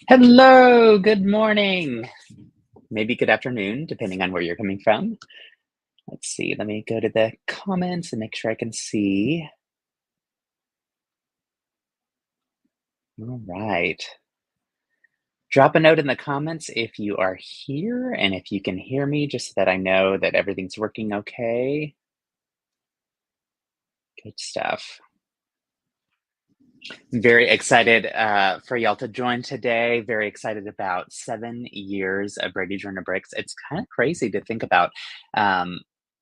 Hello, good morning. Maybe good afternoon, depending on where you're coming from. Let's see, let me go to the comments and make sure I can see. All right. Drop a note in the comments if you are here and if you can hear me, just so that I know that everything's working okay. Good stuff. Very excited for y'all to join today. Very excited about 7 years of Brady Joiner Bricks. It's kind of crazy to think about.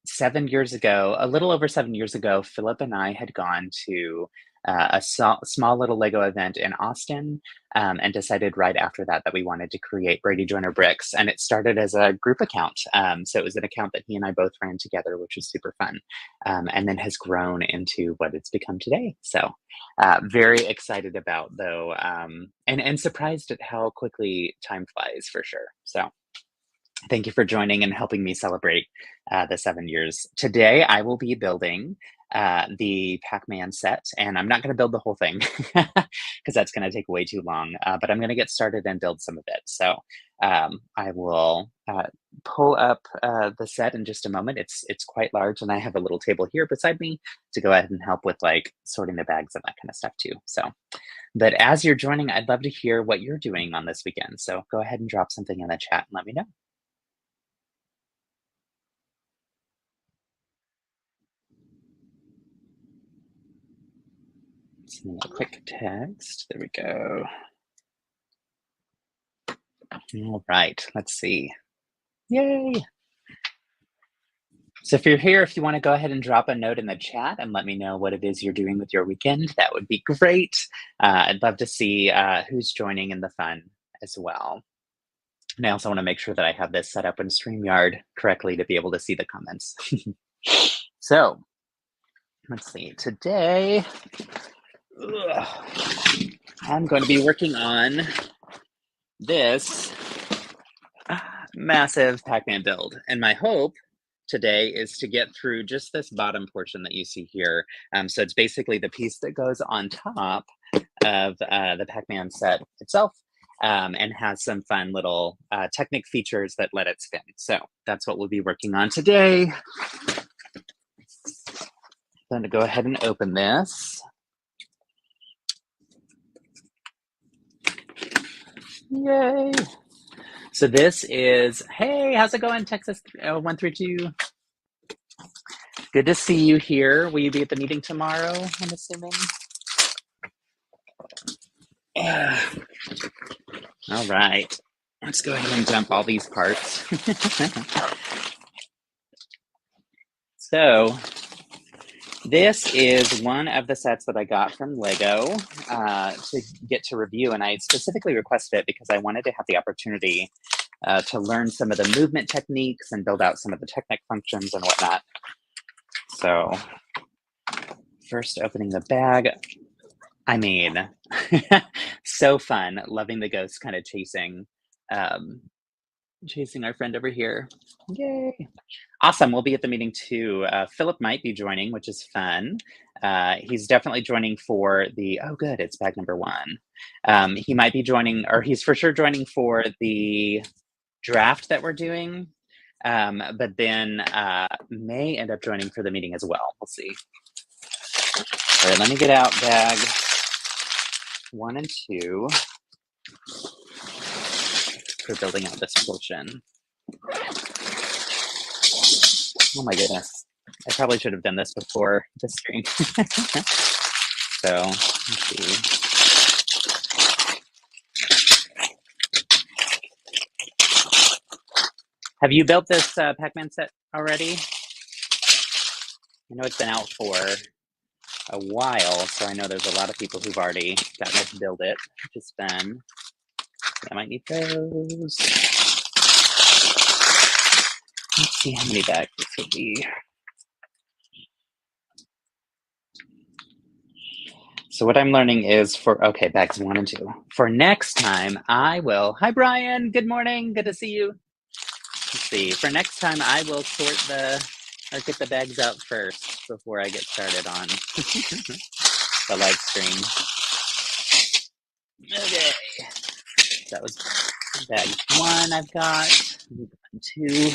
7 years ago, a little over 7 years ago, Philip and I had gone to a small little Lego event in Austin and decided right after that that we wanted to create Brady Joiner Bricks. And it started as a group account. So it was an account that he and I both ran together, which was super fun. And then has grown into what it's become today. So very excited about though, and surprised at how quickly time flies for sure. So thank you for joining and helping me celebrate the 7 years. Today I will be building the Pac-Man set, and I'm not going to build the whole thing because that's going to take way too long. But I'm going to get started and build some of it. So I will pull up the set in just a moment. It's quite large, and I have a little table here beside me to go ahead and help with like sorting the bags and that kind of stuff too. So, but as you're joining, I'd love to hear what you're doing on this weekend. So go ahead and drop something in the chat and let me know. Sending a quick text. There we go. All right, let's see. Yay! So if you're here, if you want to go ahead and drop a note in the chat and let me know what it is you're doing with your weekend, that would be great. I'd love to see who's joining in the fun as well. And I also want to make sure that I have this set up in StreamYard correctly to be able to see the comments. So let's see. Today, I'm going to be working on this massive Pac-Man build. And my hope today is to get through just this bottom portion that you see here. So it's basically the piece that goes on top of the Pac-Man set itself and has some fun little Technic features that let it spin. So that's what we'll be working on today. I'm going to go ahead and open this. Yay! So this is, hey, how's it going, Texas 132? Good to see you here. Will you be at the meeting tomorrow, I'm assuming? All right. Let's go ahead and dump all these parts. So this is one of the sets that I got from Lego to get to review, and I specifically requested it because I wanted to have the opportunity to learn some of the movement techniques and build out some of the Technic functions and whatnot. So first opening the bag. I mean, so fun, loving the ghosts kind of chasing our friend over here. Yay. Awesome, we'll be at the meeting too. Philip might be joining, which is fun. He's definitely joining for the, oh good, it's bag number 1. He might be joining, or he's for sure joining for the draft that we're doing, but then may end up joining for the meeting as well. We'll see. All right, let me get out bag 1 and 2 for building out this portion. Oh my goodness. I probably should have done this before the stream. So, let's see. Have you built this Pac-Man set already? I know it's been out for a while, so I know there's a lot of people who've already gotten to build it, which is fun. I might need those. Let's see how many bags this will be. So what I'm learning is okay, bags 1 and 2. For next time, I will, hi Brian, good morning, good to see you. Let's see, for next time, I will get the bags out first before I get started on the live stream. Okay. that was bag 1 I've got. Bag 2.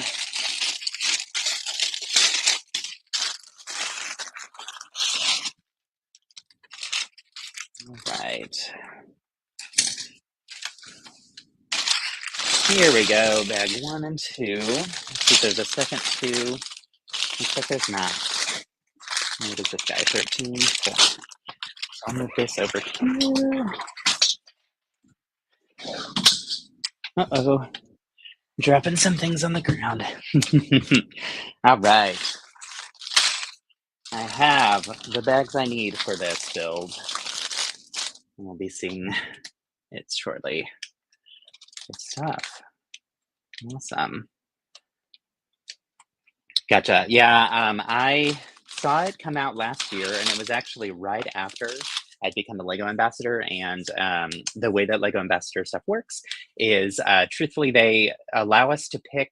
All right. Here we go, bag 1 and 2. Let's see if there's a second 2. Looks like there's not. What is this guy? 13. Cool. So I'll move this over here. Uh-oh. Dropping some things on the ground. All right. I have the bags I need for this build. We'll be seeing it shortly. Good stuff. Awesome. Gotcha. Yeah, I saw it come out last year, and it was actually right after I'd become a LEGO ambassador. And the way that LEGO ambassador stuff works is, truthfully, they allow us to pick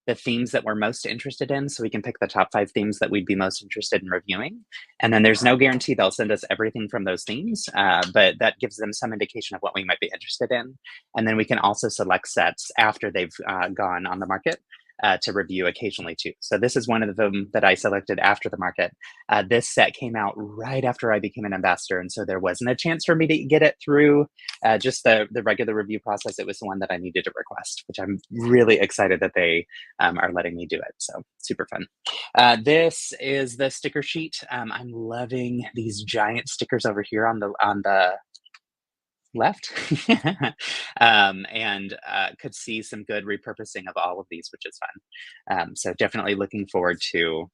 the themes that we're most interested in. So we can pick the top 5 themes that we'd be most interested in reviewing. And then there's no guarantee they'll send us everything from those themes, but that gives them some indication of what we might be interested in. And then we can also select sets after they've gone on the market to review occasionally too. So this is one of them that I selected after the market. This set came out right after I became an ambassador, and so there wasn't a chance for me to get it through just the regular review process. It was the one that I needed to request, which I'm really excited that they are letting me do it. So super fun. This is the sticker sheet. I'm loving these giant stickers over here on the left. And could see some good repurposing of all of these, which is fun. So definitely looking forward to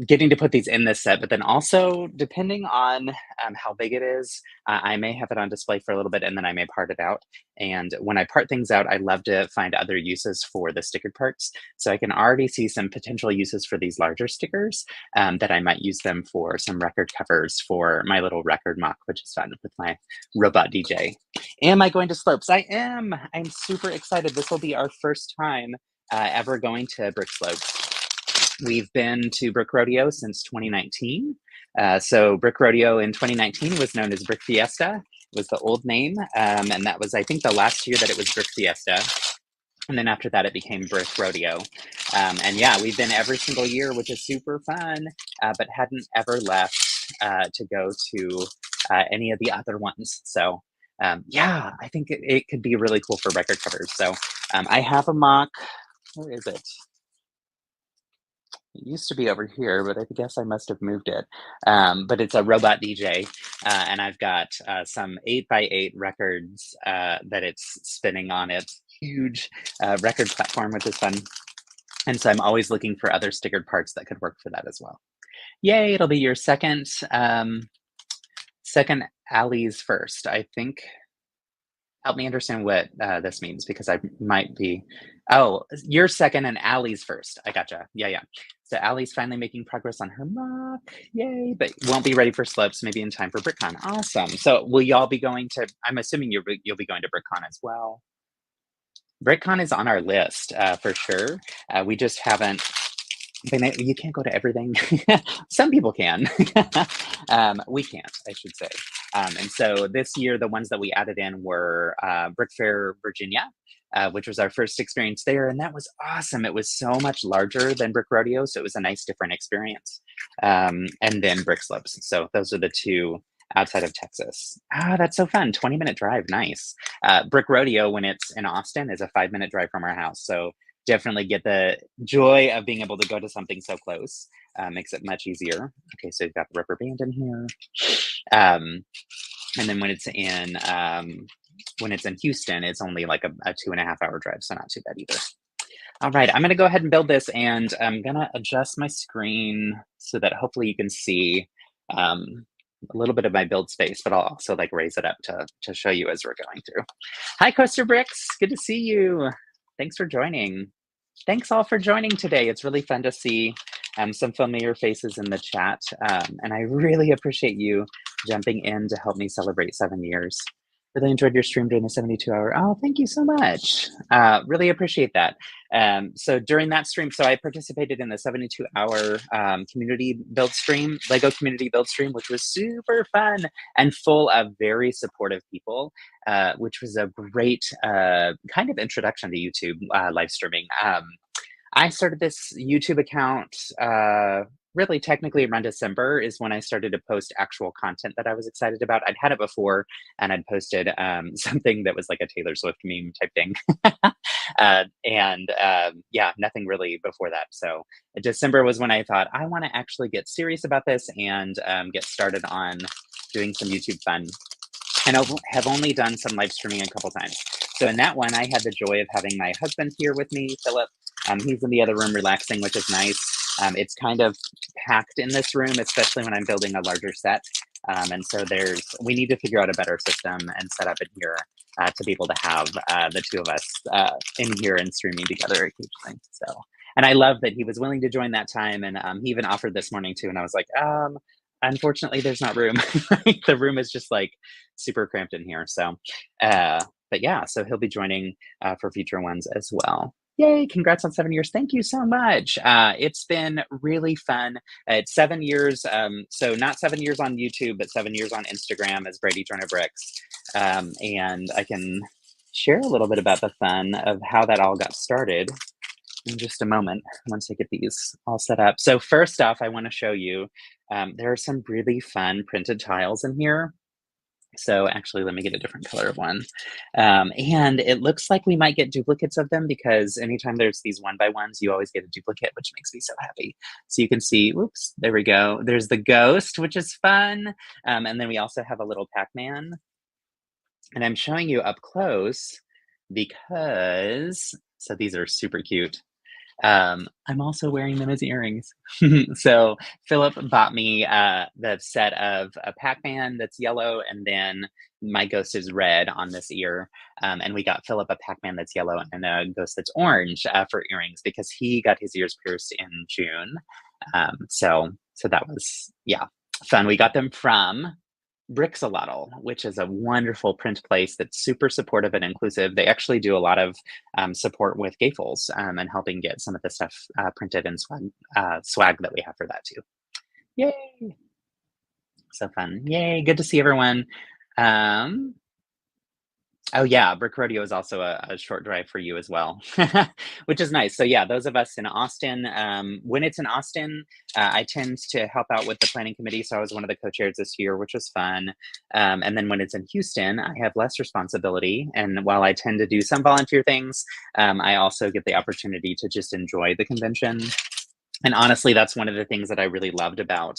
getting to put these in this set, but then also depending on how big it is, I may have it on display for a little bit and then I may part it out. And when I part things out, I love to find other uses for the stickered parts. So I can already see some potential uses for these larger stickers that I might use them for some record covers for my little record mock, which is fun with my robot DJ. Am I going to Slopes? I am. I'm super excited. This will be our first time ever going to Brick Slopes. We've been to Brick Rodeo since 2019. So Brick Rodeo in 2019 was known as Brick Fiesta. It was the old name. And that was, I think, the last year that it was Brick Fiesta. And then after that, it became Brick Rodeo. And yeah, we've been every single year, which is super fun, but hadn't ever left to go to any of the other ones. So yeah, I think it could be really cool for record covers. So I have a mock. Where is it? It used to be over here, but I guess I must have moved it. But it's a robot DJ, and I've got some 8x8 records that it's spinning on its huge record platform, which is fun. And so I'm always looking for other stickered parts that could work for that as well. Yay, it'll be your second Allie's first, I think. Help me understand what this means, because I might be. Oh, you're second and Allie's first. I gotcha. Yeah. So Allie's finally making progress on her mock. Yay, but won't be ready for Slopes, maybe in time for BrickCon. Awesome. So will y'all be going to, I'm assuming you'll be going to BrickCon as well. BrickCon is on our list for sure. We just haven't. You can't go to everything. Some people can. We can't, I should say. And so this year, the ones that we added in were Brick Fair, Virginia, which was our first experience there. And that was awesome. It was so much larger than Brick Rodeo. So it was a nice, different experience. And then Brick Slopes. So those are the two outside of Texas. That's so fun. 20-minute drive. Nice. Brick Rodeo, when it's in Austin, is a 5-minute drive from our house. So definitely get the joy of being able to go to something so close. Makes it much easier. Okay, so you've got the rubber band in here. And then when it's in Houston, it's only like a 2.5-hour drive, so not too bad either. All right, I'm gonna go ahead and build this, and I'm gonna adjust my screen so that hopefully you can see a little bit of my build space, but I'll also like raise it up to show you as we're going through. Hi, Coaster Bricks, good to see you. Thanks for joining. Thanks all for joining today. It's really fun to see some familiar faces in the chat. And I really appreciate you jumping in to help me celebrate 7 years. Really enjoyed your stream during the 72-hour. Oh, thank you so much. Really appreciate that. So during that stream, so I participated in the 72-hour community build stream, Lego community build stream, which was super fun and full of very supportive people, which was a great kind of introduction to YouTube live streaming. I started this YouTube account, really technically around December is when I started to post actual content that I was excited about. I'd had it before and I'd posted something that was like a Taylor Swift meme type thing. Yeah, nothing really before that. So December was when I thought, I want to actually get serious about this and get started on doing some YouTube fun. And I have only done some live streaming a couple times. So in that one, I had the joy of having my husband here with me, Philip. He's in the other room relaxing, which is nice. It's kind of packed in this room, especially when I'm building a larger set. And so we need to figure out a better system and set up in here to be able to have the two of us in here and streaming together occasionally. So, and I love that he was willing to join that time. And he even offered this morning too. And I was like, unfortunately, there's not room. The room is just like super cramped in here. So, but yeah, so he'll be joining for future ones as well. Yay, congrats on 7 years. Thank you so much. It's been really fun. It's 7 years, so not 7 years on YouTube, but 7 years on Instagram as Brady Joiner Bricks. And I can share a little bit about the fun of how that all got started in just a moment once I get these all set up. So first off, I want to show you, there are some really fun printed tiles in here. So actually, let me get a different color of one. And it looks like we might get duplicates of them because anytime there's these 1x1s, you always get a duplicate, which makes me so happy. So you can see, whoops, there we go. There's the ghost, which is fun. And then we also have a little Pac-Man. And I'm showing you up close because, so these are super cute. I'm also wearing them as earrings. So Philip bought me the set of a Pac-Man that's yellow, and then my ghost is red on this ear. And we got Philip a Pac-Man that's yellow and a ghost that's orange for earrings because he got his ears pierced in June. So that was, yeah, fun. We got them from Brixolotl, which is a wonderful print place that's super supportive and inclusive. They actually do a lot of support with gatefolds and helping get some of the stuff printed and swag that we have for that too. Yay! So fun. Yay, good to see everyone. Oh yeah, Brick Rodeo is also a short drive for you as well, which is nice. So yeah, those of us in Austin, when it's in Austin, I tend to help out with the planning committee. So I was one of the co-chairs this year, which was fun. And then when it's in Houston, I have less responsibility. And while I tend to do some volunteer things, I also get the opportunity to just enjoy the convention. And honestly, that's one of the things that I really loved about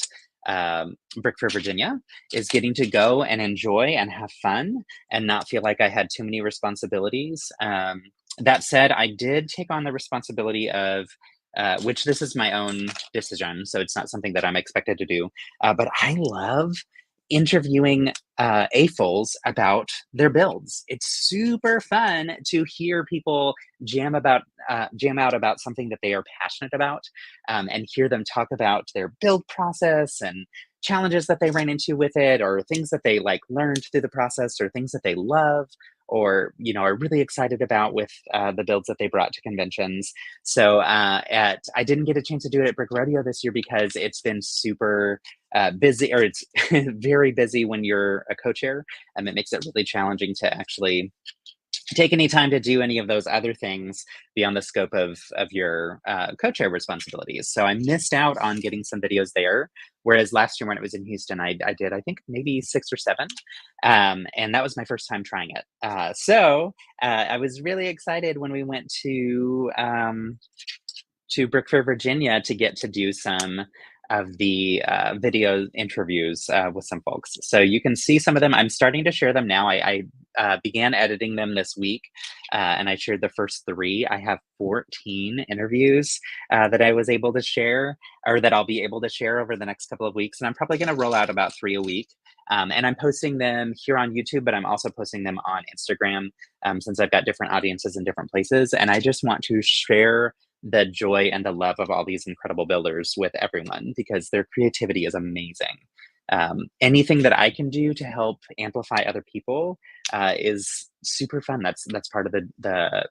Brick for Virginia is getting to go and enjoy and have fun and not feel like I had too many responsibilities. That said, I did take on the responsibility of, which this is my own decision, so it's not something that I'm expected to do, but I love interviewing AFOLs about their builds. It's super fun to hear people jam out about something that they are passionate about, and hear them talk about their build process and challenges that they ran into with it, or things that they like learned through the process, or things that they love, or are really excited about with the builds that they brought to conventions. So I didn't get a chance to do it at Brick Rodeo this year because it's been super busy, or it's very busy when you're a co-chair. It makes it really challenging to actually take any time to do any of those other things beyond the scope of your co-chair responsibilities. So I missed out on getting some videos there. Whereas last year when it was in Houston, I did, I think maybe 6 or 7. And that was my first time trying it. So I was really excited when we went to Brick Fair, Virginia to get to do some of the video interviews with some folks. So you can see some of them. I'm starting to share them now. I began editing them this week, and I shared the first 3. I have 14 interviews that I was able to share, or that I'll be able to share over the next couple of weeks. And I'm probably going to roll out about 3 a week. And I'm posting them here on YouTube, but I'm also posting them on Instagram since I've got different audiences in different places. And I just want to share the joy and the love of all these incredible builders with everyone because their creativity is amazing. anything that I can do to help amplify other people is super fun. That's part of the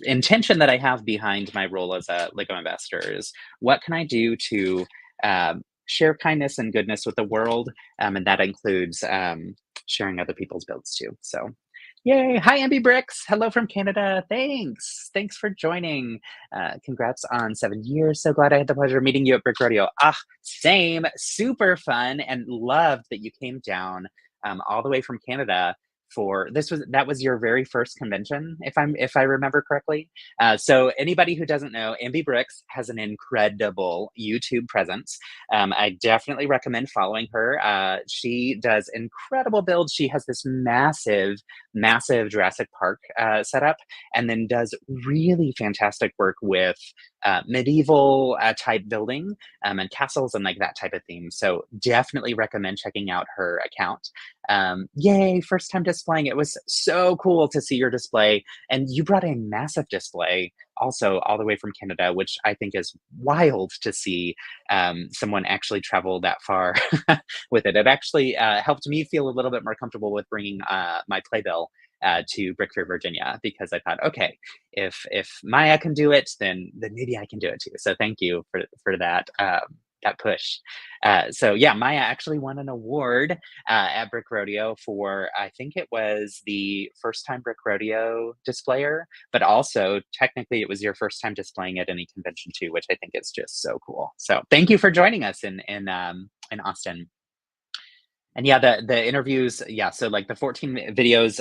intention that I have behind my role as a Lego investor is what can I do to share kindness and goodness with the world, and that includes sharing other people's builds too. So, yay! Hi, Ambi Bricks. Hello from Canada. Thanks for joining. Congrats on 7 years. So glad I had the pleasure of meeting you at Brick Rodeo. Ah, same. Super fun, and loved that you came down all the way from Canada for this was that was your very first convention if I remember correctly. So anybody who doesn't know, Ambi Bricks has an incredible YouTube presence. I definitely recommend following her. She does incredible builds. She has this massive Jurassic Park setup, and then does really fantastic work with medieval type building and castles and like that type of theme. So definitely recommend checking out her account. Yay, first time displaying. It was so cool to see your display. And you brought a massive display also all the way from Canada, which I think is wild to see someone actually travel that far with it. It actually helped me feel a little bit more comfortable with bringing my playbill to Brick Fair, Virginia, because I thought, okay, if Maya can do it, then maybe I can do it too. So thank you for that that push. So yeah, Maya actually won an award at Brick Rodeo for, I think it was the first time Brick Rodeo displayer, but also technically it was your first time displaying at any convention too, which I think is just so cool. So thank you for joining us in Austin. And yeah, the interviews, yeah, so like the 14 videos,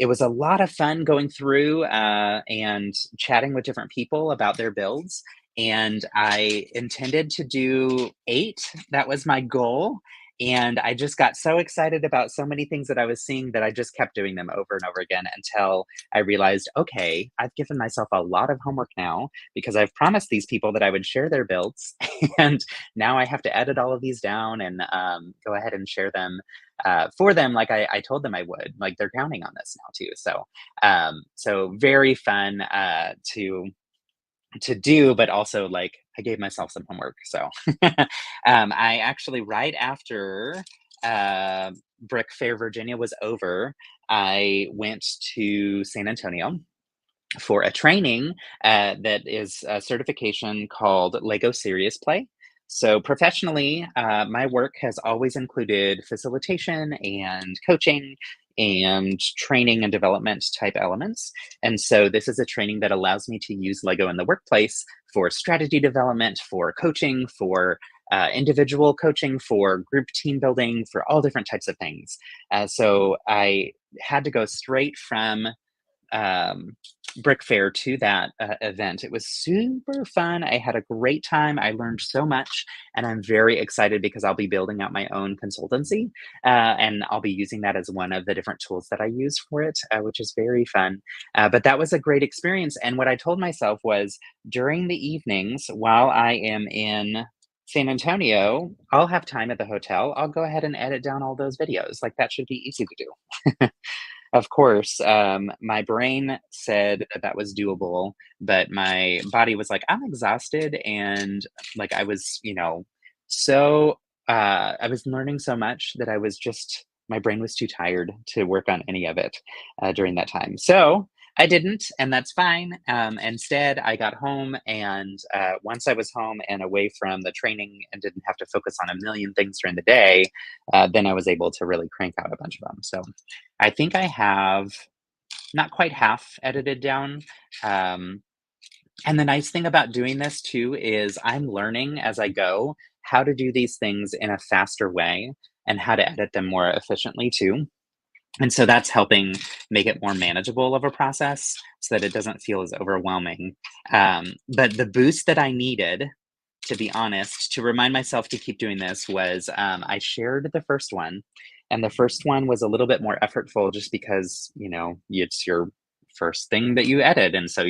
it was a lot of fun going through and chatting with different people about their builds. And I intended to do 8. That was my goal. And I just got so excited about so many things that I was seeing that I just kept doing them over and over again until I realized, okay, I've given myself a lot of homework now because I've promised these people that I would share their builds. And now I have to edit all of these down and go ahead and share them for them like I told them I would. Like they're counting on this now too. So very fun to do, but also like I gave myself some homework. So I actually right after Brick Fair, Virginia was over, I went to San Antonio for a training that is a certification called Lego Serious Play. So professionally, my work has always included facilitation and coaching and training and development type elements. And so this is a training that allows me to use Lego in the workplace for strategy development, for coaching, for individual coaching, for group team building, for all different types of things. So I had to go straight from um, Brick Fair to that event. It was super fun. I had a great time. I learned so much, and I'm very excited because I'll be building out my own consultancy, and I'll be using that as one of the different tools that I use for it, which is very fun. But that was a great experience. And what I told myself was during the evenings while I am in San Antonio, I'll have time at the hotel. I'll go ahead and edit down all those videos. Like that should be easy to do. Of course, my brain said that that was doable, but my body was like, "I'm exhausted," and, like, I was, so, I was learning so much that I was just my brain was too tired to work on any of it, during that time. So, I didn't, and that's fine. Instead, I got home, and, once I was home and away from the training and didn't have to focus on a million things during the day, then I was able to really crank out a bunch of them. So I think I have not quite half edited down. Um, and the nice thing about doing this too is I'm learning as I go how to do these things in a faster way and how to edit them more efficiently too. And so that's helping make it more manageable of a process so that it doesn't feel as overwhelming. But the boost that I needed, to be honest, to remind myself to keep doing this was I shared the first one. And the first one was a little bit more effortful just because, it's your first thing that you edit. And so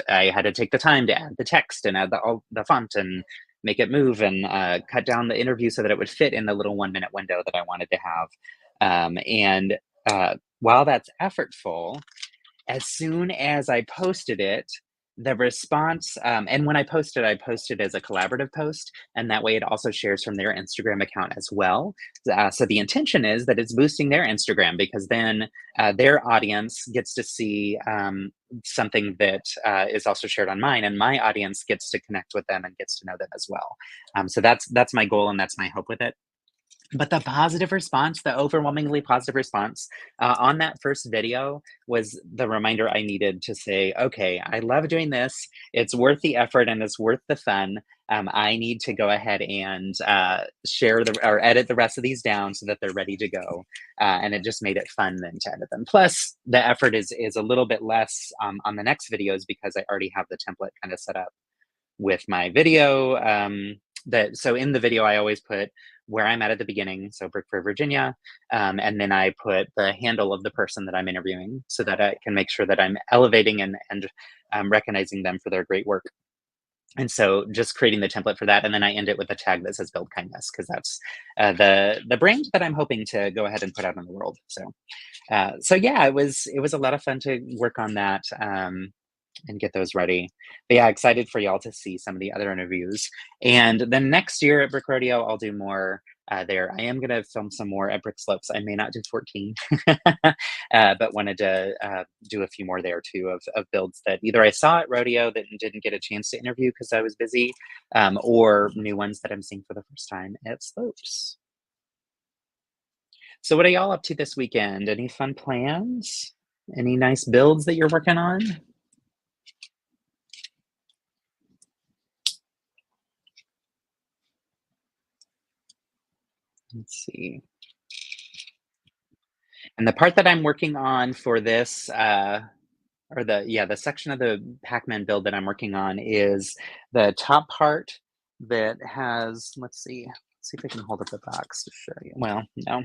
I had to take the time to add the text and add all the font and make it move and cut down the interview so that it would fit in the little 1 minute window that I wanted to have. And while that's effortful, as soon as I posted it, the response, and when I posted as a collaborative post, and that way it also shares from their Instagram account as well. So the intention is that it's boosting their Instagram because then their audience gets to see something that is also shared on mine, and my audience gets to connect with them and gets to know them as well. So that's my goal and that's my hope with it. But the positive response, the overwhelmingly positive response on that first video was the reminder I needed to say, okay, I love doing this. It's worth the effort and it's worth the fun. I need to go ahead and share or edit the rest of these down so that they're ready to go. And it just made it fun then to edit them. Plus, the effort is a little bit less on the next videos because I already have the template kind of set up with my video. So in the video, I always put where I'm at the beginning, so Brickford, Virginia, and then I put the handle of the person that I'm interviewing so that I can make sure that I'm elevating and recognizing them for their great work. And so just creating the template for that, and then I end it with a tag that says build kindness, because that's the brand that I'm hoping to go ahead and put out in the world. So yeah, it was a lot of fun to work on that. And get those ready. But yeah, excited for y'all to see some of the other interviews. And then next year at Brick Rodeo, I'll do more there. I am going to film some more at Brick Slopes. I may not do 14, but wanted to do a few more there too of builds that either I saw at Rodeo that didn't get a chance to interview because I was busy, or new ones that I'm seeing for the first time at Slopes. So what are y'all up to this weekend? Any fun plans? Any nice builds that you're working on? Let's see. And the part that I'm working on for this, or the section of the PAC-MAN build that I'm working on is the top part that has, let's see if I can hold up the box to show you. Well, no.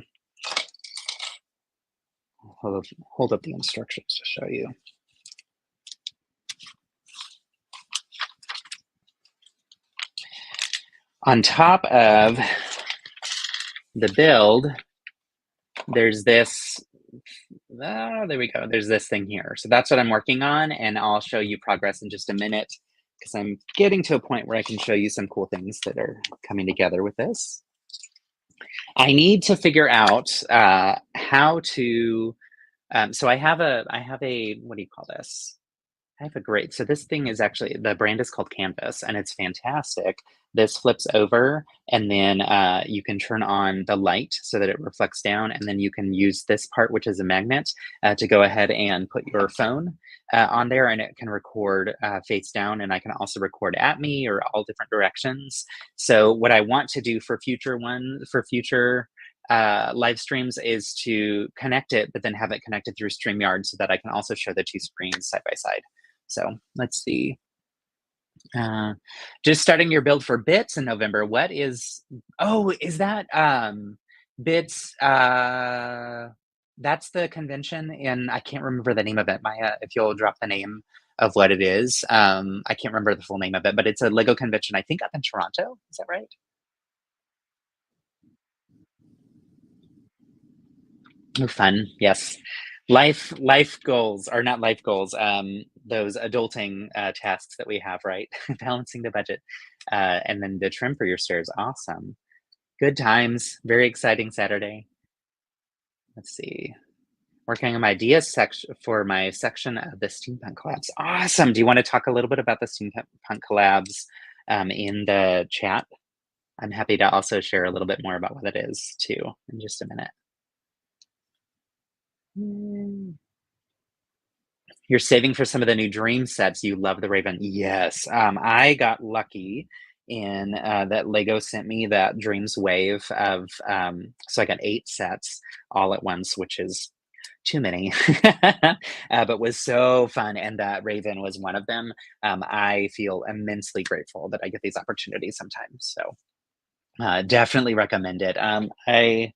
Hold up the instructions to show you. On top of the build, there's this, there we go. There's this thing here. So that's what I'm working on, and I'll show you progress in just a minute because I'm getting to a point where I can show you some cool things that are coming together with this. I need to figure out how to, so I have a, what do you call this? I have a great, so this thing is actually, the brand is called Canvas, and it's fantastic. This flips over, and then you can turn on the light so that it reflects down, and then you can use this part, which is a magnet, to go ahead and put your phone on there, and it can record face down, and I can also record at me or all different directions. So what I want to do for future live streams is to connect it, but then have it connected through StreamYard so that I can also show the two screens side by side. So let's see. Just starting your build for Bits in November. What is, is that Bits? That's the convention, and I can't remember the name of it. Maya, if you'll drop the name of what it is. I can't remember the full name of it, but it's a Lego convention, I think up in Toronto. Is that right? Oh, fun. Yes. Life goals, or not life goals, those adulting tasks that we have, right? Balancing the budget, and then the trim for your stairs. Awesome. Good times. Very exciting Saturday. Let's see. Working on my ideas section for my section of the steampunk collabs. Awesome. Do you want to talk a little bit about the steampunk collabs in the chat? I'm happy to also share a little bit more about what it is too in just a minute. You're saving for some of the new Dream sets. You love the Raven. Yes. I got lucky in that Lego sent me that Dreams wave of, so I got 8 sets all at once, which is too many, but was so fun. And that Raven was one of them. I feel immensely grateful that I get these opportunities sometimes. So definitely recommend it. I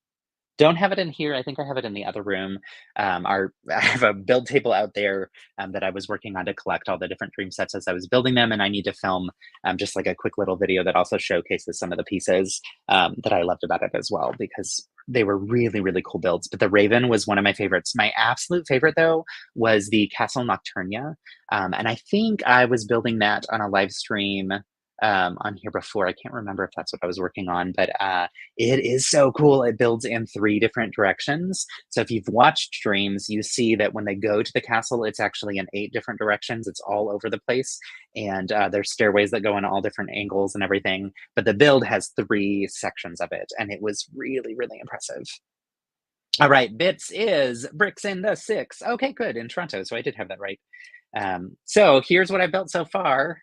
don't have it in here. I think I have it in the other room. I have a build table out there that I was working on to collect all the different Dream sets as I was building them, and I need to film just like a quick little video that also showcases some of the pieces that I loved about it as well, because they were really, really cool builds, but the Raven was one of my favorites. My absolute favorite, though, was the Castle Nocturnia, and I think I was building that on a live stream on here before. I can't remember if that's what I was working on, but it is so cool. It builds in 3 different directions. So if you've watched streams, you see that when they go to the castle, it's actually in 8 different directions. It's all over the place, and there's stairways that go in all different angles and everything. But the build has 3 sections of it, and it was really, really impressive. All right, bits is bricks in the 6. Okay, good, in Toronto, so I did have that right. So here's what I built so far.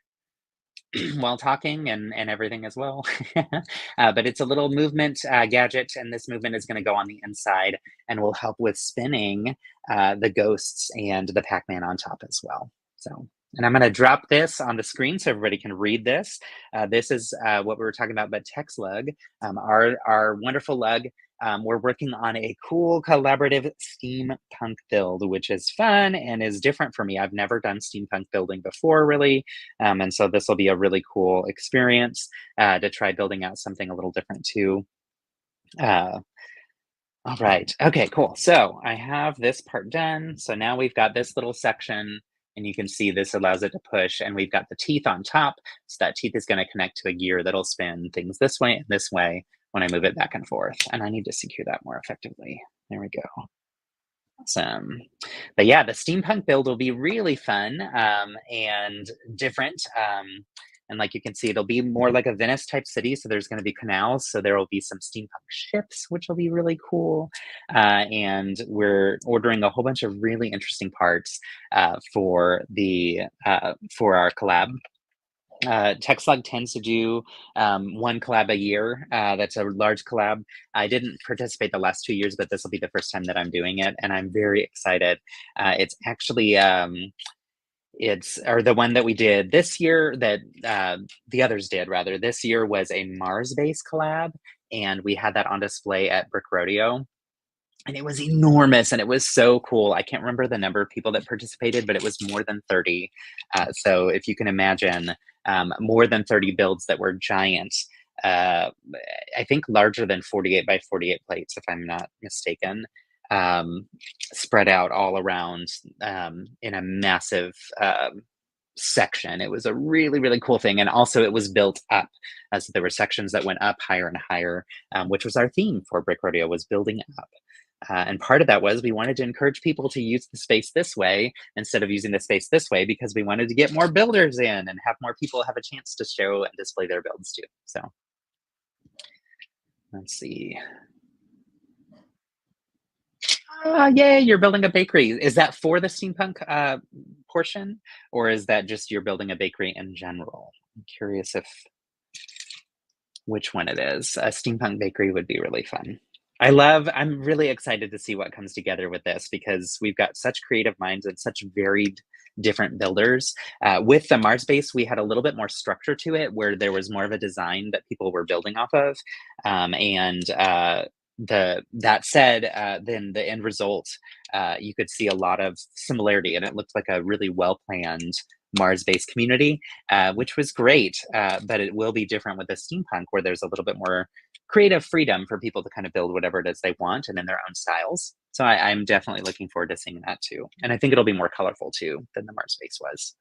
While talking and everything as well. But it's a little movement gadget, and this movement is going to go on the inside and will help with spinning the ghosts and the Pac-Man on top as well. So, and I'm going to drop this on the screen so everybody can read this. This is what we were talking about, but Tex Lug, our wonderful lug. We're working on a cool collaborative steampunk build, which is fun and is different for me. I've never done steampunk building before, really. And so this will be a really cool experience to try building out something a little different too. All right, okay, cool. So I have this part done. So now we've got this little section, and you can see this allows it to push, and we've got the teeth on top. So that teeth is going to connect to a gear that'll spin things this way and this way when I move it back and forth. And I need to secure that more effectively. There we go. Awesome. But yeah, the steampunk build will be really fun and different. And like you can see, it'll be more like a Venice type city. So there's going to be canals. So there will be some steampunk ships, which will be really cool. And we're ordering a whole bunch of really interesting parts for our collab. TechSlug tends to do 1 collab a year. That's a large collab. I didn't participate the last 2 years, but this will be the first time that I'm doing it, and I'm very excited. It's actually the one that we did this year that the others did rather. This year was a Mars-based collab, and we had that on display at Brick Rodeo. And it was enormous, and it was so cool. I can't remember the number of people that participated, but it was more than 30. So if you can imagine, more than 30 builds that were giant. I think larger than 48 by 48 plates, if I'm not mistaken, spread out all around in a massive section. It was a really, really cool thing. And also it was built up. So there were sections that went up higher and higher, which was our theme for Brick Rodeo, was building up. And part of that was we wanted to encourage people to use the space this way instead of using the space this way, because we wanted to get more builders in and have more people have a chance to show and display their builds too. So let's see. Yay, you're building a bakery. Is that for the steampunk portion, or is that just you're building a bakery in general? I'm curious which one it is. A steampunk bakery would be really fun. I'm really excited to see what comes together with this, because we've got such creative minds and such varied different builders. With the Mars base, we had a little bit more structure to it, where there was more of a design that people were building off of. That said, then the end result, you could see a lot of similarity, and it looked like a really well-planned Mars-based community, which was great. But it will be different with the steampunk, where there's a little bit more creative freedom for people to kind of build whatever it is they want and in their own styles. So I'm definitely looking forward to seeing that too. And I think it'll be more colorful too than the Mars base was.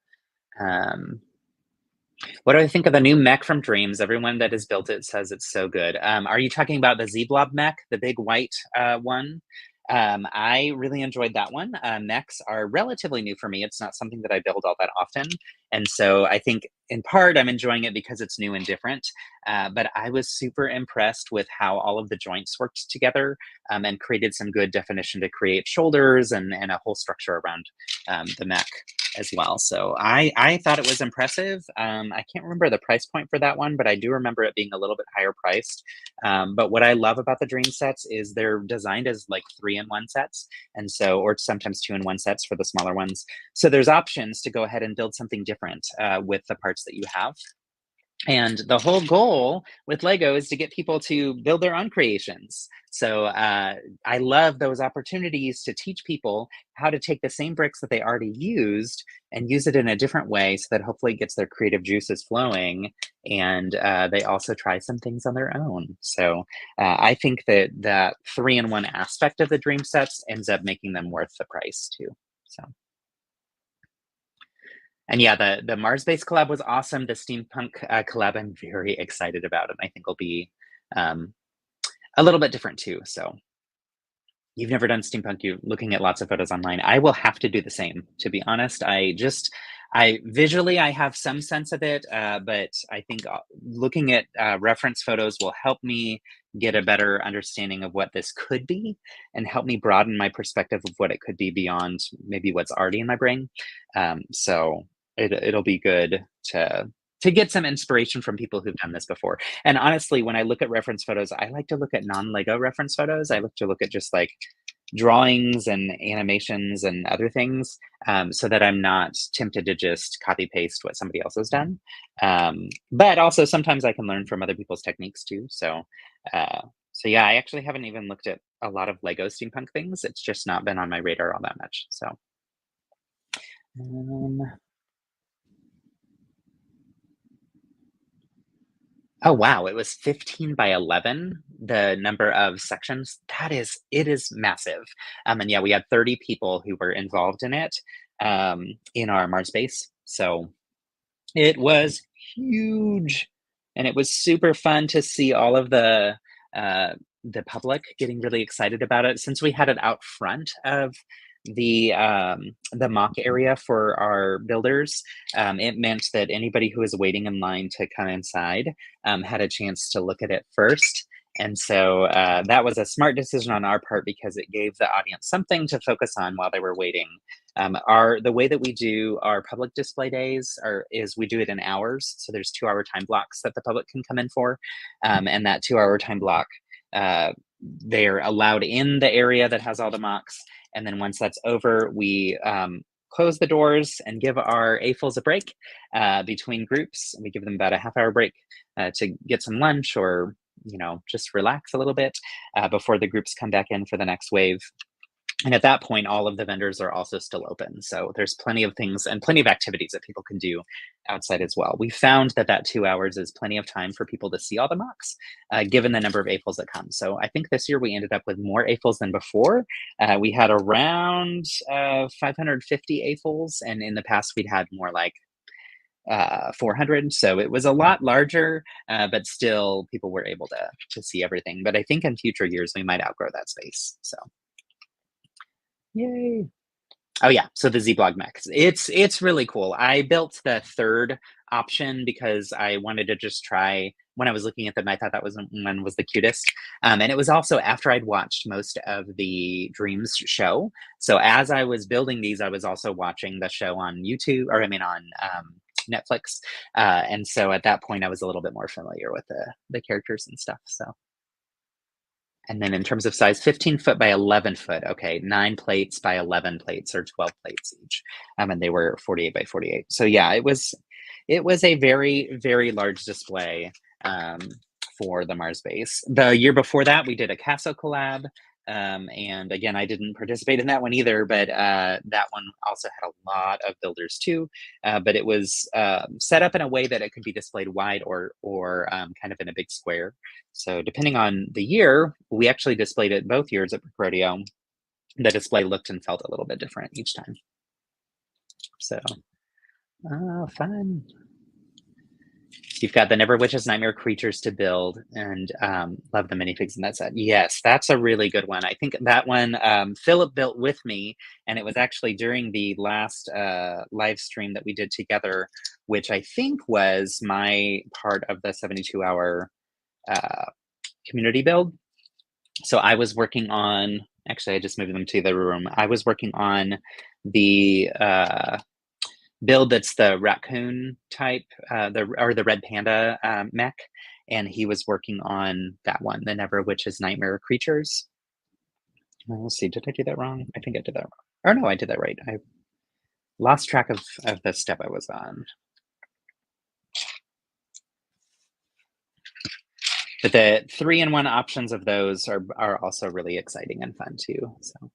What do I think of the new mech from Dreams? Everyone that has built it says it's so good. Are you talking about the Z-Blob mech, the big white one? I really enjoyed that one. Mechs are relatively new for me. It's not something that I build all that often. And so I think in part I'm enjoying it because it's new and different. But I was super impressed with how all of the joints worked together and created some good definition to create shoulders and a whole structure around the mech as well. So I thought it was impressive. I can't remember the price point for that one, but I do remember it being a little bit higher priced. But what I love about the Dream sets is they're designed as like 3-in-1 sets. And so, or sometimes 2-in-1 sets for the smaller ones. So there's options to go ahead and build something different with the parts that you have. And the whole goal with Lego is to get people to build their own creations. So I love those opportunities to teach people how to take the same bricks that they already used and use it in a different way so that hopefully it gets their creative juices flowing, and they also try some things on their own. So I think that that 3-in-1 aspect of the dream sets ends up making them worth the price too. So. And yeah, the Mars base collab was awesome. The steampunk collab, I'm very excited about, and I think will be um, a little bit different too. So you've never done steampunk, you looking at lots of photos online. I will have to do the same, to be honest. I visually I have some sense of it, but I think looking at reference photos will help me get a better understanding of what this could be and help me broaden my perspective of what it could be beyond maybe what's already in my brain. So it'll be good to get some inspiration from people who've done this before. And honestly, when I look at reference photos, I like to look at non-Lego reference photos. I like to look at just like drawings and animations and other things, so that I'm not tempted to just copy paste what somebody else has done. But also sometimes I can learn from other people's techniques too. So yeah, I actually haven't even looked at a lot of Lego steampunk things. It's just not been on my radar all that much. So um, oh, wow, it was 15 by 11, the number of sections. It is massive. And yeah, we had 30 people who were involved in our Mars base. So it was huge, and it was super fun to see all of uh, the public getting really excited about it. Since we had it out front of the mock area for our builders, it meant that anybody who was waiting in line to come inside had a chance to look at it first. And so that was a smart decision on our part because it gave the audience something to focus on while they were waiting. Our the way that we do our public display days is we do it in hours. So there's 2-hour time blocks that the public can come in for, and that 2-hour time block, uh, they're allowed in the area that has all the mocks. And then once that's over, we close the doors and give our AFOLs a break between groups. We give them about a half-hour break to get some lunch or just relax a little bit before the groups come back in for the next wave. And at that point, all of the vendors are also still open. So there's plenty of things and plenty of activities that people can do outside as well. We found that that 2 hours is plenty of time for people to see all the mocks, given the number of AFOLs that come. So I think this year we ended up with more AFOLs than before. We had around 550 AFOLs, and in the past we'd had more like 400. So it was a lot larger, but still people were able to see everything. But I think in future years we might outgrow that space. So. Yay. Oh yeah, so the Z-Blog mechs. It's really cool. I built the third option because I wanted to just try when I was looking at them, I thought that was one was the cutest. And it was also after I'd watched most of the Dreams show. So as I was building these, I was also watching the show on YouTube, or I mean on Netflix. And so at that point I was a little bit more familiar with the characters and stuff. So. And then in terms of size, 15 foot by 11 foot. Okay, 9 plates by 11 plates, or 12 plates each. And they were 48 by 48. So yeah, it was a very, very large display um, for the Mars base. The year before that, we did a Castle collab. And again, I didn't participate in that one either, but that one also had a lot of builders too. But it was set up in a way that it could be displayed wide or kind of in a big square. So depending on the year, we actually displayed it both years at Brick Rodeo. The display looked and felt a little bit different each time. So, fun. You've got the Never Witch's Nightmare creatures to build, and love the minifigs in that set. Yes, that's a really good one. I think that one Philip built with me, and it was actually during the last live stream that we did together, which I think was my part of the 72-hour community build. So I was working on, actually I just moved them to the room. I was working on the build that's the raccoon type, the red panda mech, and he was working on that one, the Never Witch's Nightmare creatures. We'll see, did I do that wrong? I think I did that wrong. Or no, I did that right. I lost track of the step I was on. But the 3-in-1 options of those are also really exciting and fun too. So,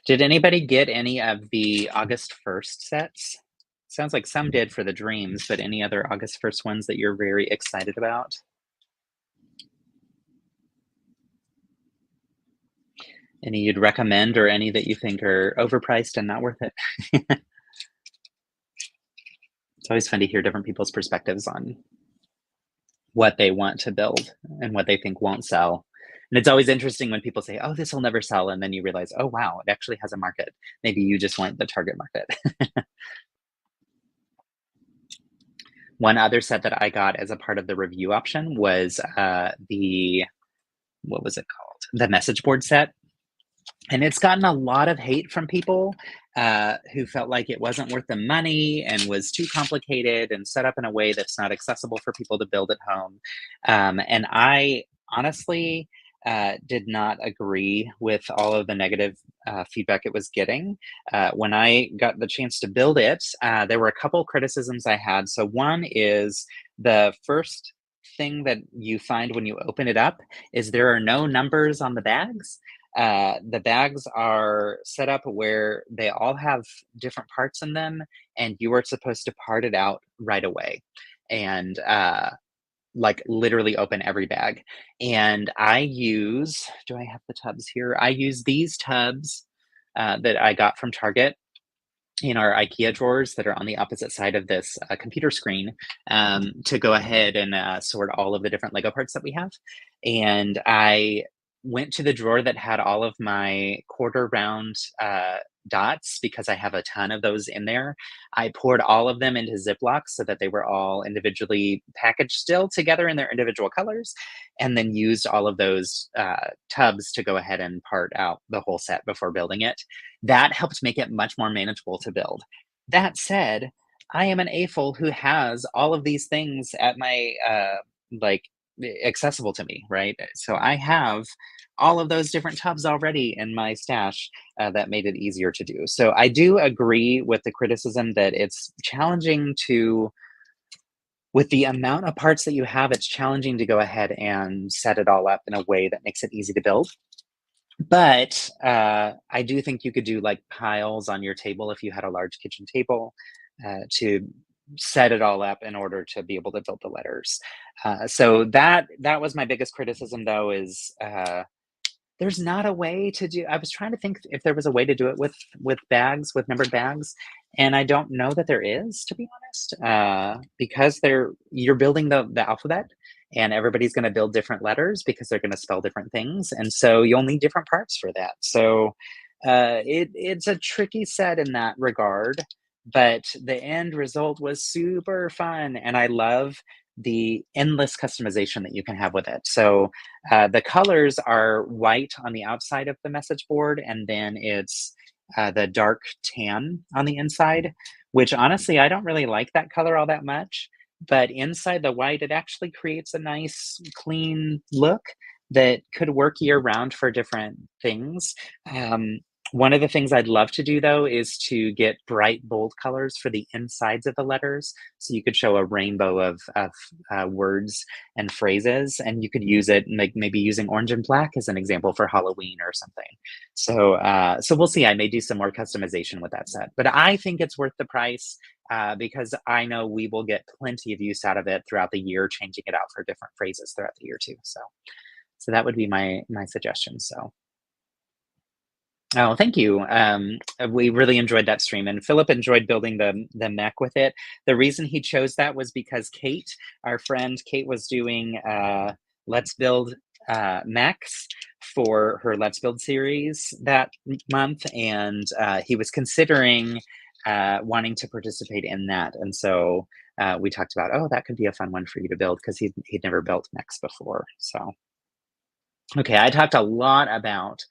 did anybody get any of the August 1st sets? Sounds like some did for the dreams, but any other August 1st ones that you're very excited about? Any you'd recommend or any that you think are overpriced and not worth it? It's always fun to hear different people's perspectives on what they want to build and what they think won't sell. And it's always interesting when people say, "Oh, this will never sell," and then you realize, "Oh, wow, it actually has a market." Maybe you just weren't the target market. One other set that I got as a part of the review option was the what was it called? The message board set. And it's gotten a lot of hate from people who felt like it wasn't worth the money and was too complicated and set up in a way that's not accessible for people to build at home. And I honestly did not agree with all of the negative feedback it was getting. When I got the chance to build it, there were a couple criticisms I had. So, one is the first thing that you find when you open it up is there are no numbers on the bags. The bags are set up where they all have different parts in them, and you are supposed to part it out right away. And like literally open every bag. And do I have the tubs here? I use these tubs that I got from Target in our IKEA drawers that are on the opposite side of this computer screen to go ahead and sort all of the different Lego parts that we have. And I went to the drawer that had all of my quarter round dots because I have a ton of those in there. I poured all of them into Ziplocs so that they were all individually packaged still together in their individual colors, and then used all of those tubs to go ahead and part out the whole set before building it. That helped make it much more manageable to build. That said, I am an AFOL who has all of these things at my like accessible to me, right? So I have all of those different tubs already in my stash that made it easier to do. So I do agree with the criticism that it's challenging to, with the amount of parts that you have, it's challenging to go ahead and set it all up in a way that makes it easy to build. But I do think you could do like piles on your table if you had a large kitchen table to set it all up in order to be able to build the letters. So that was my biggest criticism, though, is there's not a way to do. I was trying to think if there was a way to do it with bags, with numbered bags, and I don't know that there is, to be honest, because you're building the alphabet, and everybody's going to build different letters because they're going to spell different things, and so you'll need different parts for that. So it's a tricky set in that regard, but the end result was super fun, and I love the endless customization that you can have with it. So the colors are white on the outside of the message board, and then it's the dark tan on the inside, which honestly, I don't really like that color all that much. But inside the white, it actually creates a nice, clean look that could work year round for different things. Um, One of the things I'd love to do, though, is to get bright, bold colors for the insides of the letters. So you could show a rainbow of words and phrases, and you could use it, like maybe using orange and black as an example for Halloween or something. So we'll see. I may do some more customization with that set, but I think it's worth the price because I know we will get plenty of use out of it throughout the year, changing it out for different phrases throughout the year too. So that would be my suggestion. So. Oh, thank you. We really enjoyed that stream, and Philip enjoyed building the mech with it. The reason he chose that was because Kate, our friend Kate, was doing Let's Build mechs for her Let's Build series that month, and he was considering wanting to participate in that. And so we talked about, oh, that could be a fun one for you to build because he'd never built mechs before. So. Okay, I talked a lot about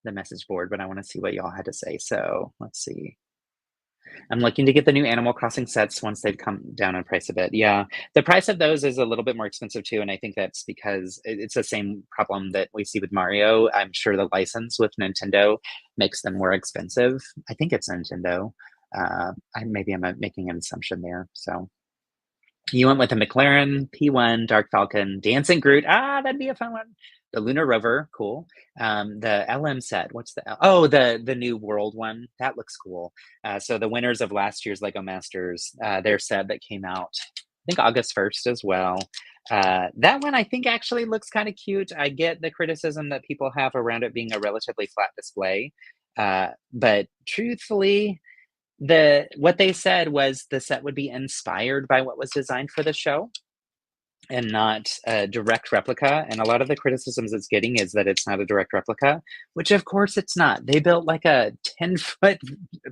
the message board, but I want to see what y'all had to say. So let's see. I'm looking to get the new Animal Crossing sets once they've come down in price a bit. Yeah, the price of those is a little bit more expensive too, and I think that's because it's the same problem that we see with Mario. I'm sure the license with Nintendo makes them more expensive. I think it's Nintendo. Maybe I'm making an assumption there. So You went with the McLaren P1, Dark Falcon, Dancing Groot. Ah, that'd be a fun one. The Lunar Rover, cool. The LM set, what's the oh, the New World one. That looks cool. So the winners of last year's Lego Masters, their set that came out, I think August 1st as well. That one I think actually looks kind of cute. I get the criticism that people have around it being a relatively flat display. But truthfully, what they said was the set would be inspired by what was designed for the show and not a direct replica. And a lot of the criticisms it's getting is that it's not a direct replica, which of course it's not. They built like a 10-foot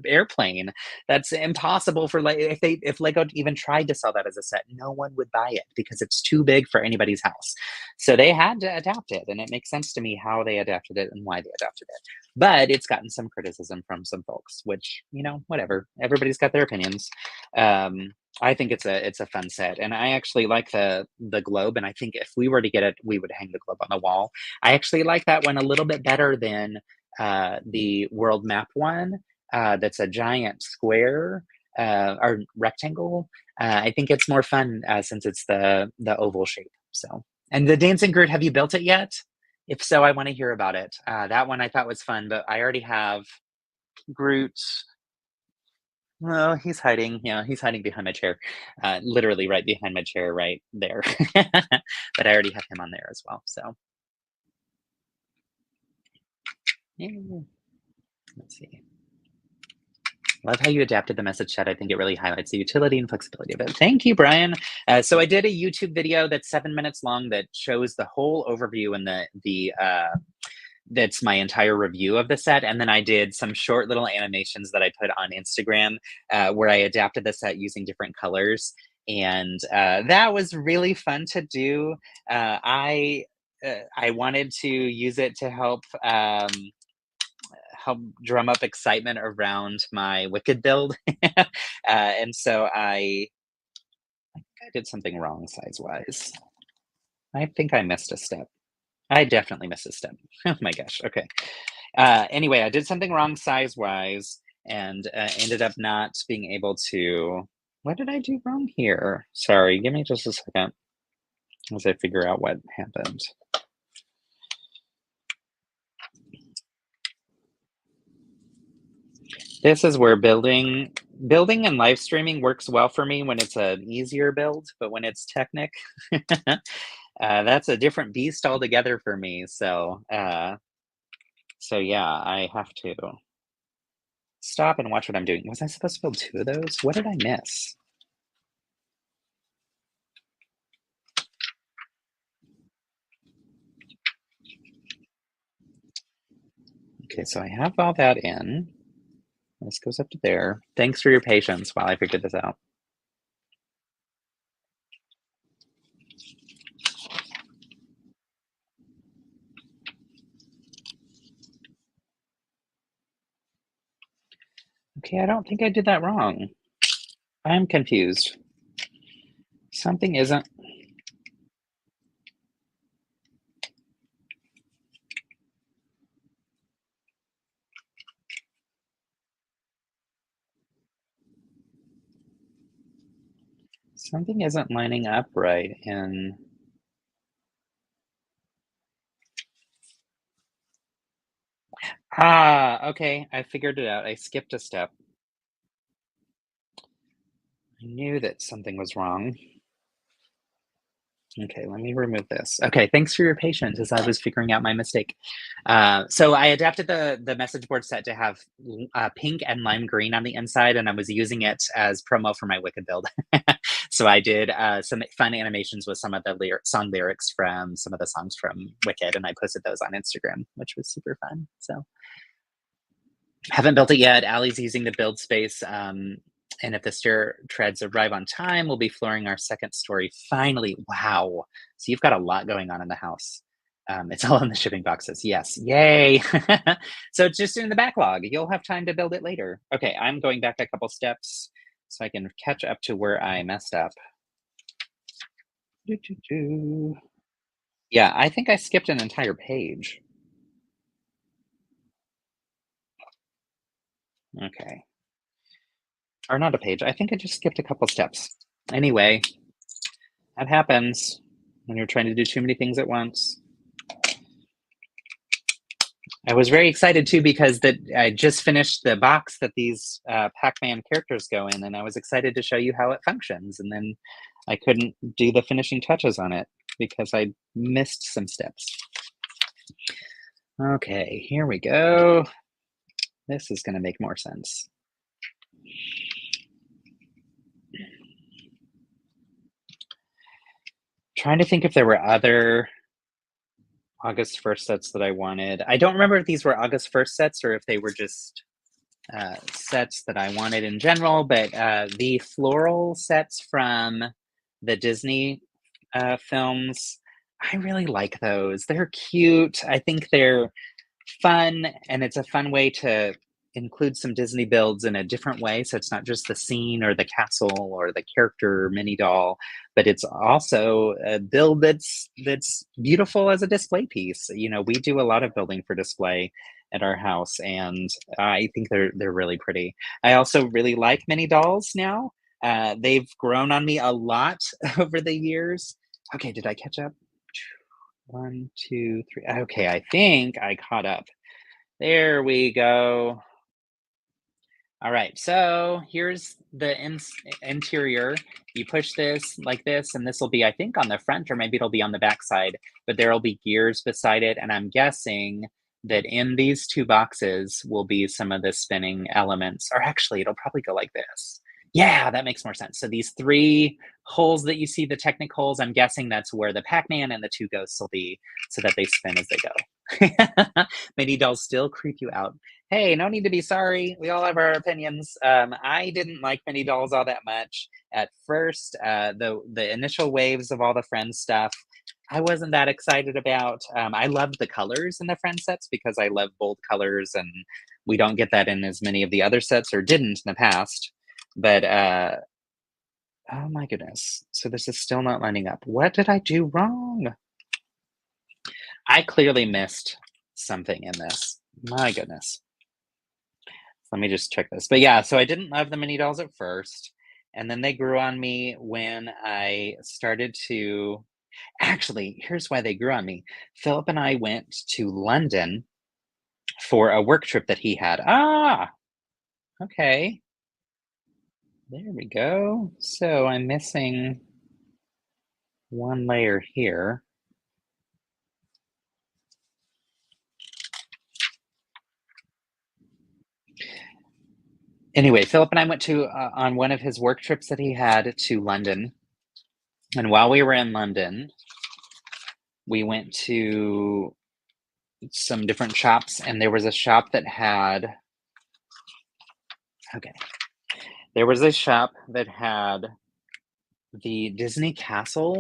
airplane. That's impossible for like if Lego even tried to sell that as a set, no one would buy it because it's too big for anybody's house. So they had to adapt it, and it makes sense to me how they adapted it and why they adapted it. But it's gotten some criticism from some folks, which, whatever. Everybody's got their opinions. I think it's a fun set, and I actually like the globe. And I think if we were to get it, we would hang the globe on the wall. I actually like that one a little bit better than the world map one. That's a giant square or rectangle. I think it's more fun since it's the oval shape. So, and the dancing Groot, have you built it yet? If so, I want to hear about it. That one I thought was fun, but I already have Groot. Well, he's hiding. Yeah, he's hiding behind my chair, literally right behind my chair, right there. But I already have him on there as well. So, yeah. Let's see. Love how you adapted the message chat. I think it really highlights the utility and flexibility of it. Thank you, Brian. So I did a YouTube video that's 7 minutes long that shows the whole overview and the that's my entire review of the set. And then I did some short little animations that I put on Instagram where I adapted the set using different colors. And that was really fun to do. I wanted to use it to help drum up excitement around my Wicked build. And so I did something wrong size wise. I think I missed a step. I definitely missed a step. Oh my gosh. Okay. Anyway, I did something wrong size-wise and ended up not being able to. What did I do wrong here? Sorry, give me just a second as I figure out what happened. This is where building and live streaming works well for me when it's an easier build, but when it's Technic, that's a different beast altogether for me. So yeah, I have to stop and watch what I'm doing. Was I supposed to build 2 of those? What did I miss? Okay, so I have all that in. This goes up to there. Thanks for your patience while I figured this out. Okay, I don't think I did that wrong. I'm confused. Something isn't. Something isn't lining up right in. Okay, I figured it out. I skipped a step. I knew that something was wrong. Okay, let me remove this. Okay, thanks for your patience as I was figuring out my mistake. So I adapted the message board set to have pink and lime green on the inside, and I was using it as promo for my Wicked build. So I did some fun animations with some of the song lyrics from some of the songs from Wicked, and I posted those on Instagram, which was super fun. So haven't built it yet. Allie's using the build space. And if the stair treads arrive on time, we'll be flooring our second story finally. Wow. So you've got a lot going on in the house. It's all in the shipping boxes. Yes. Yay. So it's just in the backlog. You'll have time to build it later. Okay. I'm going back a couple steps so I can catch up to where I messed up. Yeah, I think I skipped an entire page. Okay. Or not a page. I think I just skipped a couple steps. Anyway, That happens when you're trying to do too many things at once. I was very excited too because I just finished the box that these Pac-Man characters go in, and I was excited to show you how it functions. And then I couldn't do the finishing touches on it because I missed some steps. Okay, here we go. This is going to make more sense. Trying to think if there were other August 1st sets that I wanted. I don't remember if these were August 1st sets or if they were just sets that I wanted in general, but the floral sets from the Disney films, I really like those. They're cute. I think they're fun, and it's a fun way to include some Disney builds in a different way. So it's not just the scene or the castle or the character mini doll, but it's also a build that's beautiful as a display piece. You know, we do a lot of building for display at our house, and I think they're really pretty. I also really like mini dolls now. They've grown on me a lot over the years. Okay, did I catch up? 1, 2, 3. Okay, I think I caught up. There we go. All right, so here's the interior. You push this like this, and this will be, I think, on the front, or maybe it'll be on the back side, but there'll be gears beside it, and I'm guessing that in these two boxes will be some of the spinning elements, or actually, it'll probably go like this. Yeah, that makes more sense. So these three holes that you see, the Technic holes, I'm guessing that's where the Pac-Man and the two ghosts will be, so that they spin as they go. Mini dolls still creep you out. Hey, no need to be sorry. We all have our opinions. I didn't like mini dolls all that much at first. The initial waves of all the Friends stuff, I wasn't that excited about. I loved the colors in the Friends sets because I love bold colors, and we don't get that in as many of the other sets, or didn't in the past. But oh my goodness! So this is still not lining up. What did I do wrong? I clearly missed something in this. My goodness. Let me just check this. But yeah, so I didn't love the mini dolls at first, and then they grew on me when I started to actually, here's why they grew on me. Philip and I went to London for a work trip that he had. Ah, okay. There we go. So I'm missing one layer here. Anyway, Philip and I went to on one of his work trips that he had to London. And while we were in London, we went to some different shops, and there was a shop that had okay. There was a shop that had the Disney Castle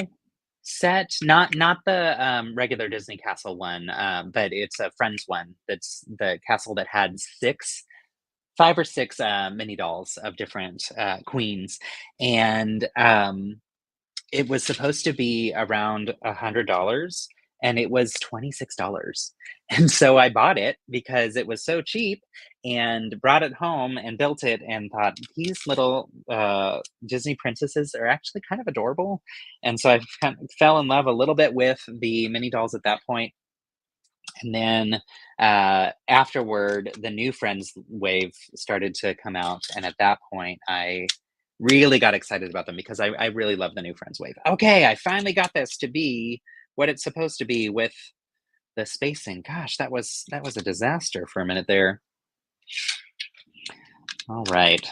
set, not the regular Disney Castle one, but it's a Friends one. That's the castle that had 5 or 6 mini dolls of different queens, and it was supposed to be around $100, and it was $26. And so I bought it because it was so cheap, and brought it home and built it, and thought these little Disney princesses are actually kind of adorable. And so I kind of fell in love a little bit with the mini dolls at that point. And then afterward, the new Friends wave started to come out. And at that point, I really got excited about them because I really love the new Friends wave. Okay, I finally got this to be what it's supposed to be with the spacing. Gosh, that was a disaster for a minute there. All right.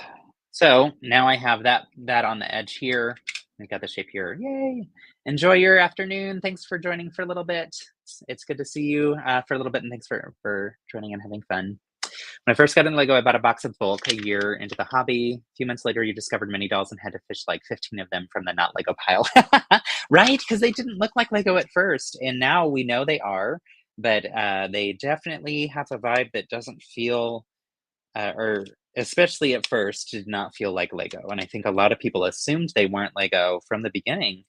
So now I have that on the edge here. I got the shape here. Yay! Enjoy your afternoon. Thanks for joining for a little bit. It's good to see you for a little bit, and thanks for joining and having fun. When I first got into Lego, I bought a box of bulk a year into the hobby. A few months later, you discovered mini dolls and had to fish like 15 of them from the not Lego pile. Right? Because they didn't look like Lego at first, and now we know they are, but they definitely have a vibe that doesn't feel, or especially at first, did not feel like Lego. And I think a lot of people assumed they weren't Lego from the beginning.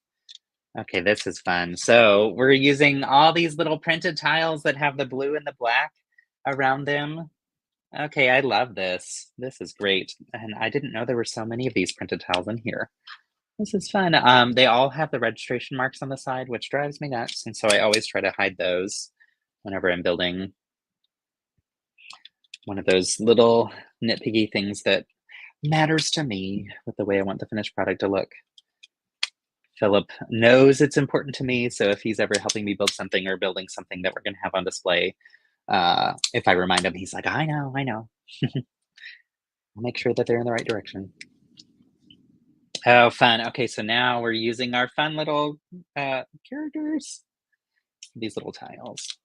Okay, this is fun. So we're using all these little printed tiles that have the blue and the black around them. Okay, I love this. This is great. And I didn't know there were so many of these printed tiles in here. This is fun. They all have the registration marks on the side, which drives me nuts, and so I always try to hide those whenever I'm building one of those little nitpicky things that matters to me with the way I want the finished product to look. Philip knows it's important to me, so if he's ever helping me build something or building something that we're gonna have on display, if I remind him, he's like, "I know, I know." I'll make sure that they're in the right direction. Oh, fun. Okay, so now we're using our fun little characters, these little tiles.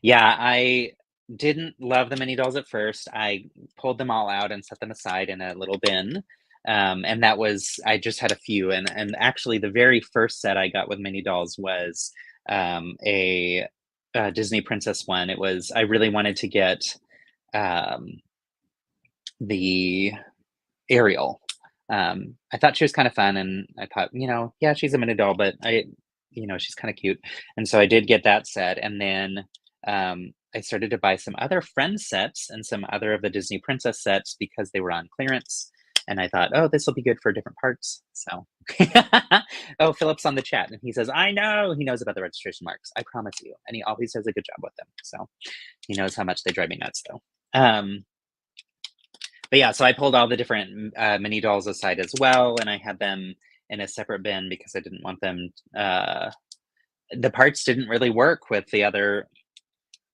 Yeah, I didn't love the mini dolls at first. I pulled them all out and set them aside in a little bin. And that was, I just had a few. And actually, the very first set I got with mini dolls was a Disney princess one. It was, I really wanted to get um, the Ariel. I thought she was kind of fun, and I thought, yeah, she's a mini doll, but she's kind of cute. And so I did get that set, and then I started to buy some other friend sets and some other of the Disney princess sets because they were on clearance. And I thought, oh, this will be good for different parts. So, oh, Philip's on the chat, and he says, I know he knows about the registration marks. I promise you, and he always does a good job with them. So he knows how much they drive me nuts, though. But yeah, so I pulled all the different mini dolls aside as well, and I had them in a separate bin because I didn't want them. The parts didn't really work with the other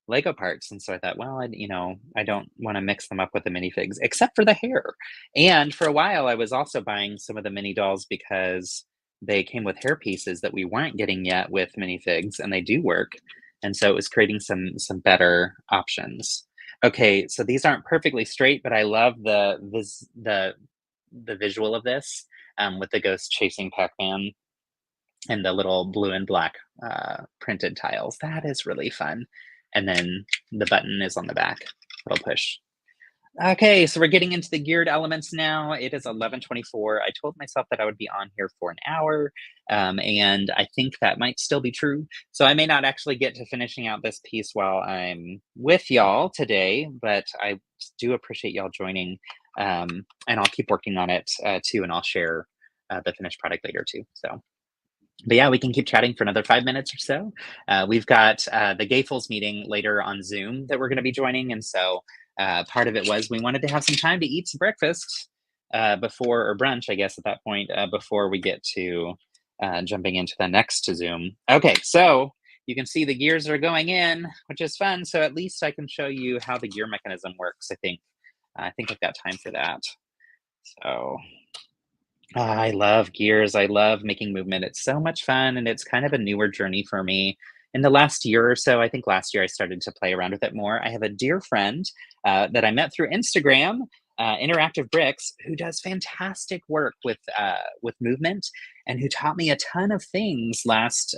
Lego parts, and so I thought, well, I don't want to mix them up with the minifigs, except for the hair. And for a while, I was also buying some of the mini dolls because they came with hair pieces that we weren't getting yet with minifigs, and they do work. And so it was creating some better options. Okay, so these aren't perfectly straight, but I love the visual of this with the ghost chasing Pac-Man and the little blue and black printed tiles. That is really fun. And then the button is on the back. It'll push. Okay, so we're getting into the geared elements now. It is 11:24. I told myself that I would be on here for an hour, and I think that might still be true. So I may not actually get to finishing out this piece while I'm with y'all today, but I do appreciate y'all joining, and I'll keep working on it too, and I'll share the finished product later too. So. But yeah, we can keep chatting for another 5 minutes or so. We've got the Gayfuls meeting later on Zoom that we're going to be joining. And so part of it was we wanted to have some time to eat some breakfast before, or brunch, I guess, at that point, before we get to jumping into the next Zoom. Okay, so you can see the gears are going in, which is fun. So at least I can show you how the gear mechanism works, I think. I think I've got time for that. So I love gears. I love making movement. It's so much fun, and it's kind of a newer journey for me. In the last year or so, I think last year I started to play around with it more. I have a dear friend that I met through Instagram, Interactive Bricks, who does fantastic work with movement, and who taught me a ton of things last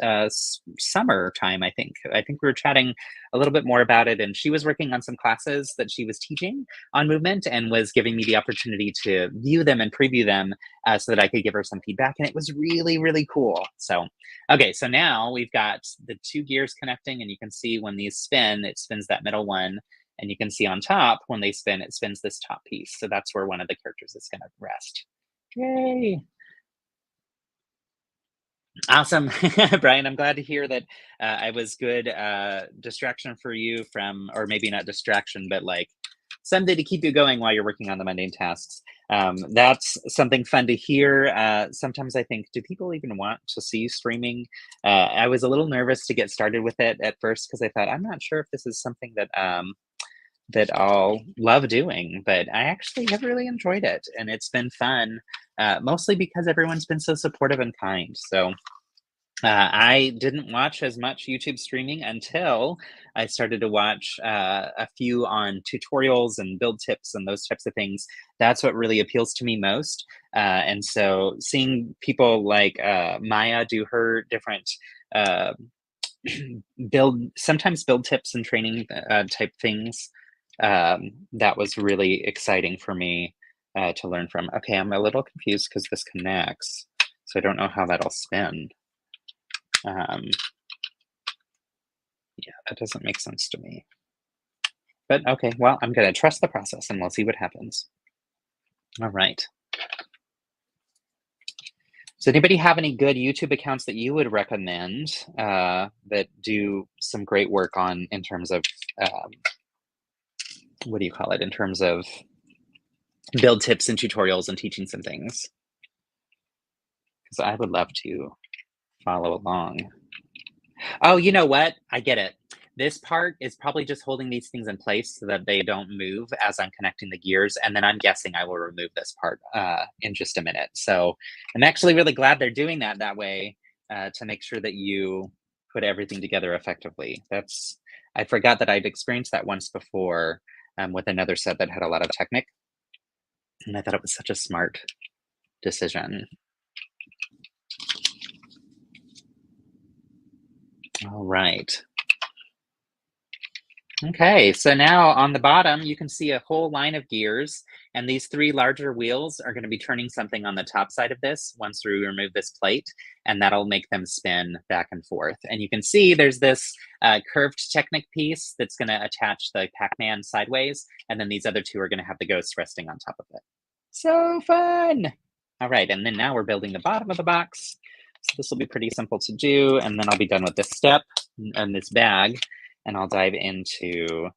summertime. I think we were chatting a little bit more about it, and she was working on some classes that she was teaching on movement, and was giving me the opportunity to view them and preview them so that I could give her some feedback. And it was really, really cool. So, okay, so now we've got the two gears connecting, and you can see when these spin, it spins that middle one. And you can see on top, when they spin, it spins this top piece. So that's where one of the characters is going to rest. Yay. Awesome. Brian, I'm glad to hear that I was good distraction for you from, or maybe not distraction, but like something to keep you going while you're working on the mundane tasks. That's something fun to hear. Sometimes I think, do people even want to see streaming? I was a little nervous to get started with it at first because I thought, I'm not sure if this is something that I'll love doing, but I actually have really enjoyed it, and it's been fun, mostly because everyone's been so supportive and kind. So I didn't watch as much YouTube streaming until I started to watch a few on tutorials and build tips and those types of things. That's what really appeals to me most. And so seeing people like Maya do her different uh, sometimes build tips and training type things, that was really exciting for me to learn from. Okay, I'm a little confused because this connects, so I don't know how that'll spin. Yeah, that doesn't make sense to me. But okay, well, I'm going to trust the process and we'll see what happens. All right. So anybody have any good YouTube accounts that you would recommend that do some great work on in terms of um, what do you call it? In terms of build tips and tutorials and teaching some things? Because I would love to follow along. Oh, you know what? I get it. This part is probably just holding these things in place so that they don't move as I'm connecting the gears, and then I'm guessing I will remove this part in just a minute. So I'm actually really glad they're doing that way to make sure that you put everything together effectively. I forgot that I'd experienced that once before with another set that had a lot of Technic, and I thought it was such a smart decision. All right. Okay, so now on the bottom, you can see a whole line of gears, and these three larger wheels are going to be turning something on the top side of this once we remove this plate, and that'll make them spin back and forth. And you can see there's this curved Technic piece that's going to attach the Pac-Man sideways, and then these other two are going to have the ghosts resting on top of it. So fun! All right, and then now we're building the bottom of the box. So this will be pretty simple to do, and then I'll be done with this step and this bag, and I'll dive into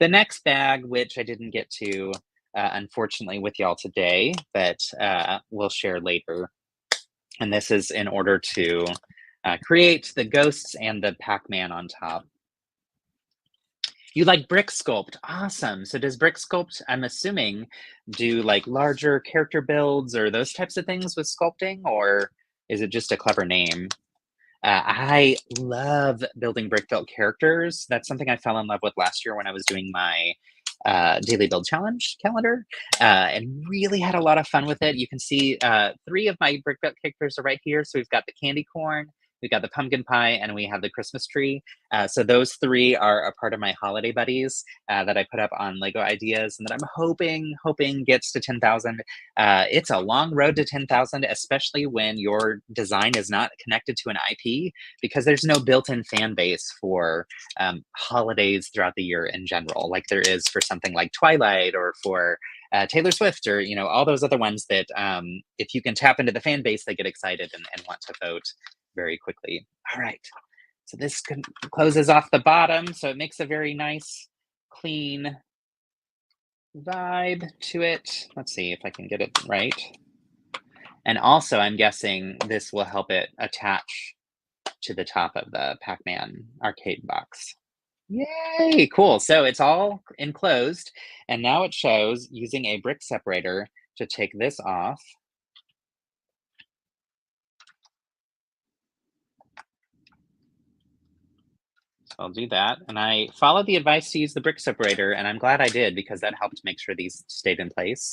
the next bag, which I didn't get to, unfortunately, with y'all today, but we'll share later. And this is in order to create the ghosts and the Pac-Man on top. You like brick sculpt. Awesome. So does brick sculpt, I'm assuming, do like larger character builds or those types of things with sculpting, or is it just a clever name? I love building brick built characters. That's something I fell in love with last year when I was doing my daily build challenge calendar and really had a lot of fun with it. You can see three of my brick built characters are right here. So we've got the candy corn, we've got the pumpkin pie, and we have the Christmas tree. So those three are a part of my holiday buddies that I put up on Lego Ideas, and that I'm hoping gets to 10,000. It's a long road to 10,000, especially when your design is not connected to an IP, because there's no built-in fan base for holidays throughout the year in general, like there is for something like Twilight or for Taylor Swift, or all those other ones that if you can tap into the fan base, they get excited and want to vote very quickly. All right, so this closes off the bottom, so it makes a very nice, clean vibe to it. Let's see if I can get it right. And also, I'm guessing this will help it attach to the top of the Pac-Man arcade box. Yay, cool. So it's all enclosed, and now it shows using a brick separator to take this off. So I'll do that, and I followed the advice to use the brick separator, and I'm glad I did because that helped make sure these stayed in place.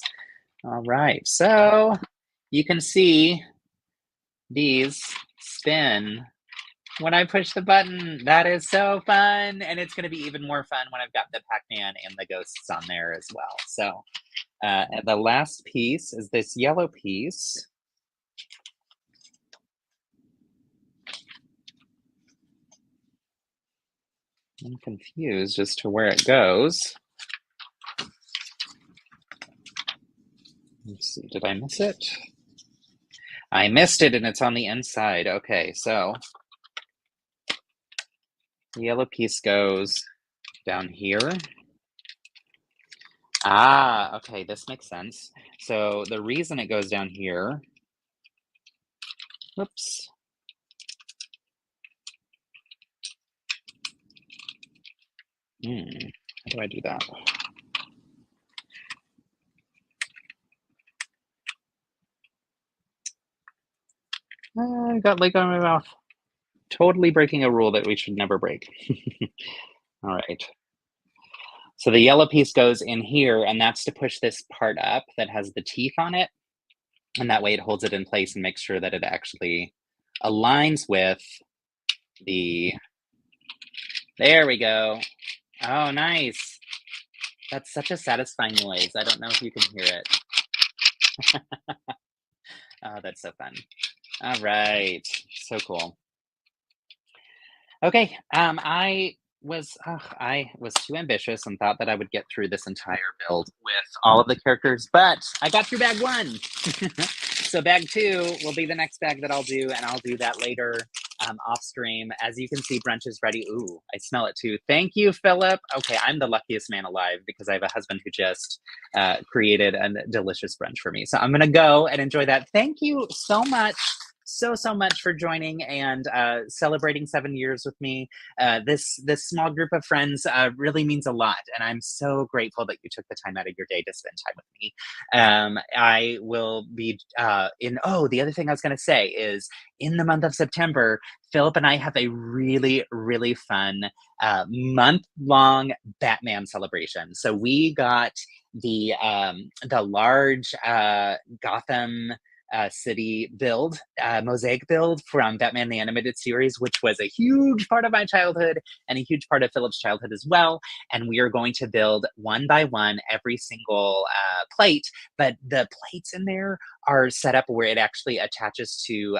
All right, so you can see these spin when I push the button. That is so fun, and it's going to be even more fun when I've got the Pac-Man and the ghosts on there as well. So the last piece is this yellow piece. I'm confused as to where it goes. Let's see, did I miss it? I missed it, and it's on the inside. Okay, so the yellow piece goes down here. Ah, okay, this makes sense. So the reason it goes down here, whoops. How do I do that? I got Lego in my mouth. Totally breaking a rule that we should never break. All right. So the yellow piece goes in here, and that's to push this part up that has the teeth on it. And that way it holds it in place and makes sure that it actually aligns with the, there we go. Oh, nice. That's such a satisfying noise. I don't know if you can hear it. Oh, that's so fun. All right, so cool. Okay, I I was too ambitious and thought that I would get through this entire build with all of the characters, but I got through bag one. So bag two will be the next bag that I'll do, and I'll do that later off stream. As you can see, brunch is ready. Ooh, I smell it too. Thank you, Philip. Okay, I'm the luckiest man alive because I have a husband who just created a delicious brunch for me. So I'm gonna go and enjoy that. Thank you so much. So much for joining and celebrating 7 years with me. This small group of friends really means a lot, and I'm so grateful that you took the time out of your day to spend time with me. I will be in. Oh, the other thing I was going to say is in the month of September, Philip and I have a really fun month long Batman celebration. So we got the large Gotham city build, mosaic build from Batman the Animated Series, which was a huge part of my childhood and a huge part of Philip's childhood as well. And we are going to build one by one every single plate, but the plates in there are set up where it actually attaches to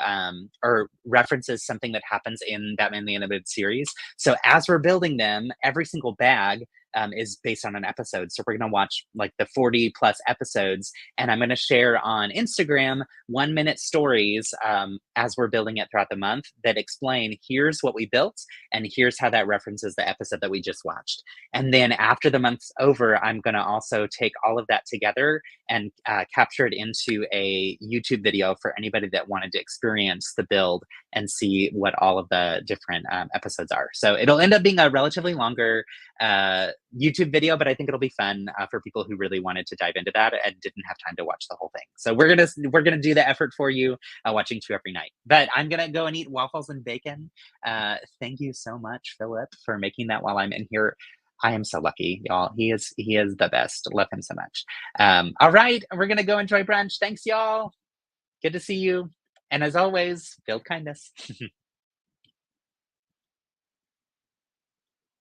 or references something that happens in Batman the Animated Series. So as we're building them, every single bag is based on an episode. So we're going to watch like the 40 plus episodes, and I'm going to share on Instagram 1 minute stories as we're building it throughout the month that explain here's what we built and here's how that references the episode that we just watched. And then after the month's over, I'm going to also take all of that together and capture it into a YouTube video for anybody that wanted to experience the build and see what all of the different episodes are. So it'll end up being a relatively longer YouTube video, but I think it'll be fun for people who really wanted to dive into that and didn't have time to watch the whole thing. So we're gonna do the effort for you, watching two every night. But I'm gonna go and eat waffles and bacon. Thank you so much, Philip, for making that while I'm in here. I am so lucky, y'all. He is the best. Love him so much. All right, we're gonna go enjoy brunch. Thanks, y'all. Good to see you. And as always, build kindness.